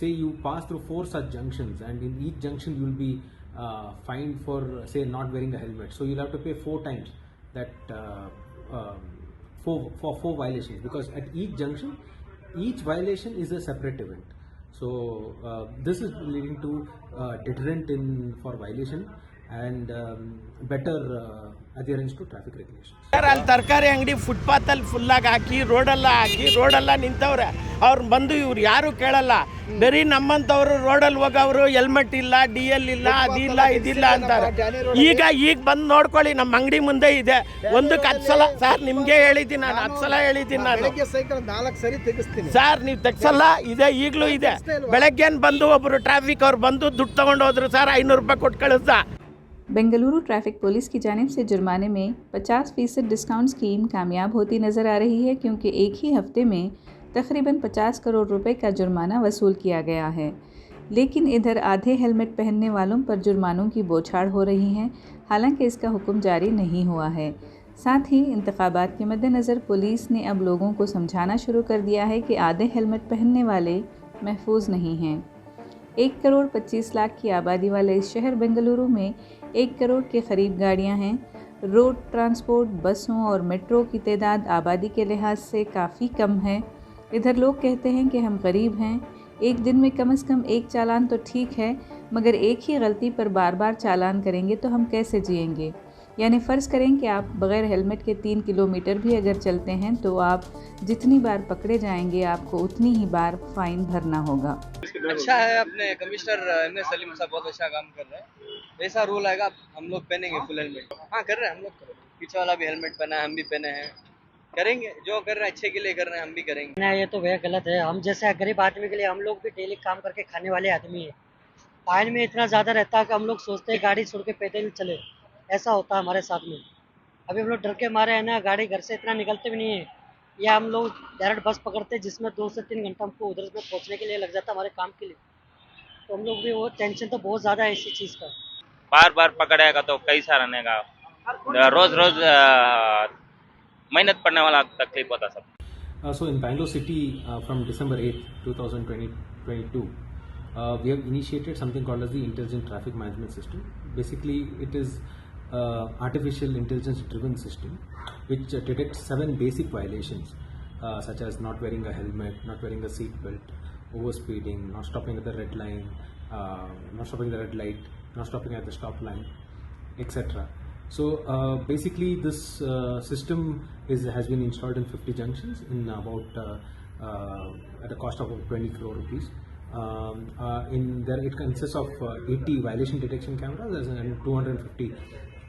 say you pass through 4 such junctions, and in each junction you will be fined for, say, not wearing a helmet. So you'll have to pay 4 times that for 4 violations, because at each junction, each violation is a separate event. So this is leading to deterrent in for violation and better adherence to traffic regulations. ಅಲ್ಲಿ ತರಕಾರಿ ಅಂಗಡಿ ಫುಟ್ಪಾತಲ್ಲಿ ಫುಲ್ಲಾಗಿ ಹಾಕಿ ರೋಡೆಲ್ಲ ನಿಂತವ್ರೆ. ಅವ್ರು ಬಂದು ಇವ್ರು ಯಾರು ಕೇಳಲ್ಲ. ಬರೀ ನಮ್ಮಂಥವ್ರು ರೋಡಲ್ಲಿ ಹೋಗೋರು ಹೆಲ್ಮೆಟ್ ಇಲ್ಲ, DL ಇಲ್ಲ, ಅದಿಲ್ಲ ಇದಿಲ್ಲ ಅಂತಾರೆ. ಈಗ ಬಂದು ನೋಡ್ಕೊಳ್ಳಿ, ನಮ್ಮ ಅಂಗಡಿ ಮುಂದೆ ಇದೆ. ಒಂದಕ್ಕೆ 10 ಸಲ ಸರ್ ನಿಮಗೆ ಹೇಳಿದ್ದೀನಿ, ನಾನು 10 ಸಲ ಹೇಳಿದ್ದೀನಿ. ನಾನು ಸೈಕಲ್ 4 ಸರಿ ತೆಗಿಸ್ತೀನಿ ಸರ್, ನೀವು ತೆಗ್ಸಲ್ಲ, ಇದೆ ಈಗಲೂ ಇದೆ. ಬೆಳಗ್ಗೆ ಬಂದು ಒಬ್ಬರು ಟ್ರಾಫಿಕ್ ಅವ್ರು ಬಂದು ದುಡ್ಡು ತಗೊಂಡು ಹೋದ್ರು ಸರ್, 500 ರೂಪಾಯಿ ಕೊಟ್ಟು ಕಳಿಸ್ದ. बेंगलुरु ट्रैफिक पुलिस की जानिब से जुर्माने में 50% डिस्काउंट स्कीम कामयाब होती नज़र आ रही है, क्योंकि एक ही हफ्ते में तकरीबन 50 करोड़ रुपए का जुर्माना वसूल किया गया है। लेकिन इधर आधे हेलमेट पहनने वालों पर जुर्मानों की बौछार हो रही है, हालांकि इसका हुक्म जारी नहीं हुआ है। साथ ही इंतखाबात के मद्देनज़र पुलिस ने अब लोगों को समझाना शुरू कर दिया है कि आधे हेलमेट पहनने वाले महफूज नहीं हैं। 1 करोड़ 25 लाख की आबादी वाले इस शहर बेंगलुरु में 1 करोड़ के करीब गाड़ियां हैं। रोड ट्रांसपोर्ट, बसों और मेट्रो की तादाद आबादी के लिहाज से काफ़ी कम है। इधर लोग कहते हैं कि हम गरीब हैं, एक दिन में कम से कम 1 चालान तो ठीक है, मगर एक ही गलती पर बार बार चालान करेंगे तो हम कैसे जिएंगे। यानी फ़र्ज़ करें कि आप बग़ैर हेलमेट के 3 किलोमीटर भी अगर चलते हैं तो आप जितनी बार पकड़े जाएंगे आपको उतनी ही बार फ़ाइन भरना होगा। अच्छा है, अपने कमिश्नर MS सलीम साहब बहुत अच्छा काम कर रहे हैं। ऐसा रूल आएगा, हम लोग पहनेंगे फुल हेलमेट। हाँ कर रहे हैं, हम लोग कर रहे हैं। पीछे वाला भी हेलमेट पहना है, हम भी पहने हैं। करेंगे, जो कर रहे हैं अच्छे के लिए कर रहे हैं, हम भी करेंगे। ना, ये तो भैया गलत है। हम जैसे गरीब आदमी के लिए, हम लोग भी डेली काम करके खाने वाले आदमी है। फाइन में इतना ज़्यादा रहता है कि हम लोग सोचते हैं गाड़ी छोड़ के पैदल चले। ऐसा होता है हमारे साथ में। अभी हम लोग डर के मारे हैं ना, गाड़ी घर से इतना निकलते भी नहीं है, या हम लोग डायरेक्ट बस पकड़ते हैं जिसमें 2 से 3 घंटा हमको उधर में पहुंचने के लिए लग जाता है हमारे काम के लिए। तो हम लोग भी वो टेंशन तो बहुत ज़्यादा है इसी चीज़ का। बार बार पकड़ेगा तो कैसा रहने, रोज मेहनत पड़ने वाला तकलीफ होता सब। So in Bangalore city, from December 8th, 2022, we have initiated something called as the Intelligent Traffic Management System. Basically, it is artificial intelligence driven system which detects 7 basic violations such as not wearing a helmet, not wearing a seat belt, overspeeding, not stopping at the red line, not stopping at the red light, not stopping at the stop line, etc. So basically this system has been installed in 50 junctions in about at a cost of 20 crore rupees. In there it consists of 80 violation detection cameras and 250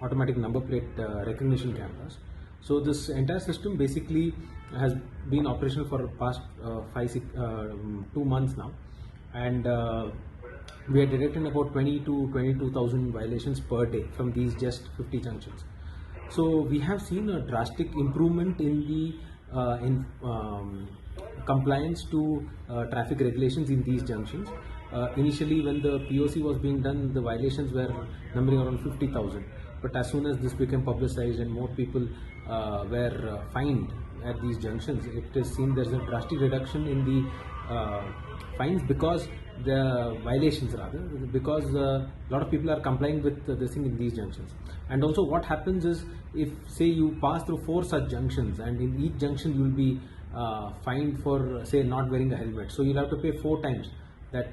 automatic number plate recognition cameras. So this entire system basically has been operational for past 2 months now, and we are detecting about 20 to 22,000 violations per day from these just 50 junctions. So we have seen a drastic improvement in the compliance to traffic regulations in these junctions. Initially, when the POC was being done, the violations were numbering around 50,000. But as soon as this became publicized and more people were fined at these junctions, it is seen there's a drastic reduction in the fines, because the violations rather, because a lot of people are complying with this thing in these junctions. And also what happens is, if say you pass through 4 such junctions, and in each junction you will be fined for, say, not wearing a helmet. So you'll have to pay 4 times that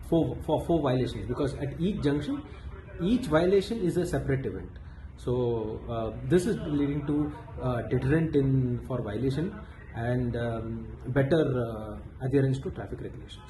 for 4 violations, because at each junction, each violation is a separate event. So this is leading to deterrent in for violation and better adherence to traffic regulations.